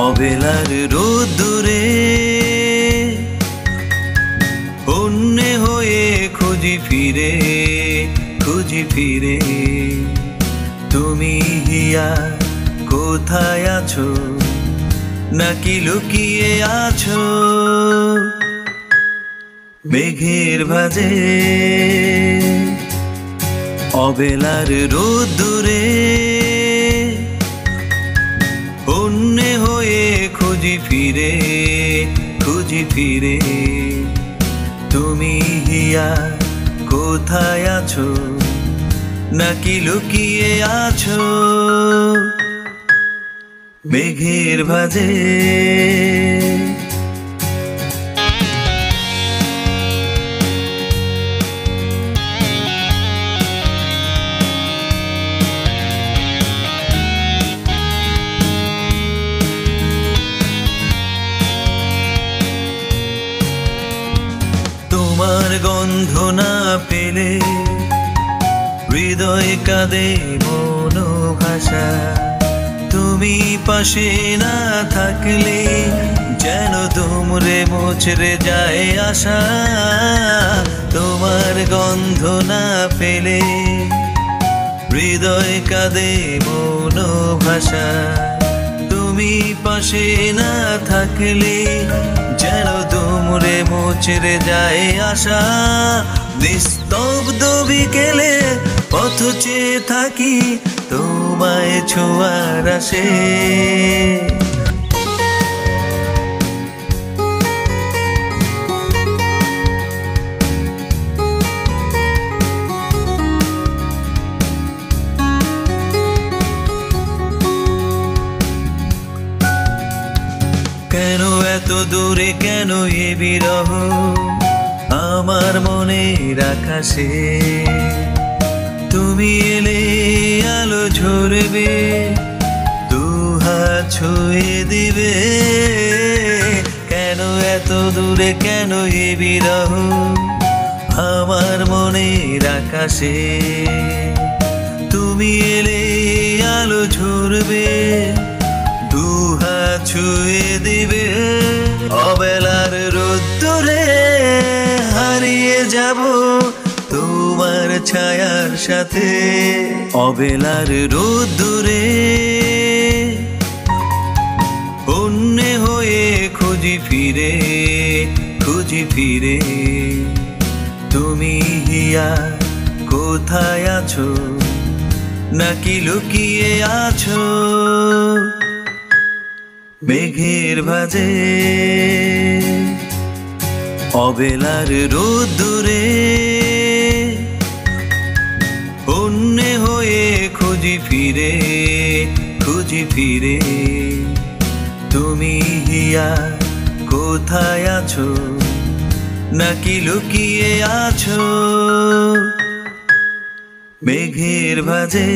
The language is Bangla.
অবেলার রোদ্দুরে অন্যে হয়ে খুঁজি ফিরে তুমি হিয়া কোথায় আছো, নাকি লুকিয়ে আছো মেঘের ভাঁজে। অবেলার রোদ্দুরে অন্যে হয়ে খুঁজি ফিরে তুমি হিয়া কোথায় আছো, নাকি লুকিয়ে আছো মেঘের ভাঁজে। তোমার গন্ধ না পেলে হৃদয় কাঁদে মনোভাষা, তুমি পাশে না থাকলে যেন দুমড়ে মুচড়ে যায় আশা। তোমার গন্ধ না পেলে হৃদয় কাঁদে মনোভাষা, তুমি পাশে না থাকলে যেন দুমড়ে মুচড়ে যায় আশা। নিস্তব্ধ বিকেলে পথ চেয়ে থাকি তোমায় ছোঁয়ার আশে। কেন এত দূরে, কেন এ বিরহ আমার মনের আকাশে। তুমি এলে আলো ঝরবে, দুহাত ছুঁয়ে দিবে। কেন এত দূরে, কেন এ বিরহ আমার মনের আকাশে। তুমি এলে আলো ঝরবে, দুহাত ছুঁয়ে দিবে। অবেলার রোদ্দুরে হারিয়ে যাব তোমার ছায়ার সাথে। অবেলার রোদ্দুরে অন্যে হয়ে খুঁজি ফিরে তুমি হিয়া কোথায় আছো, নাকি লুকিয়ে আছো মেঘের ভাঁজে। অবেলার রোদ্দুরে অন্যে হয়ে খুঁজি ফিরে তুমি হিয়া কোথায় আছো, নাকি লুকিয়ে আছো মেঘের ভাঁজে।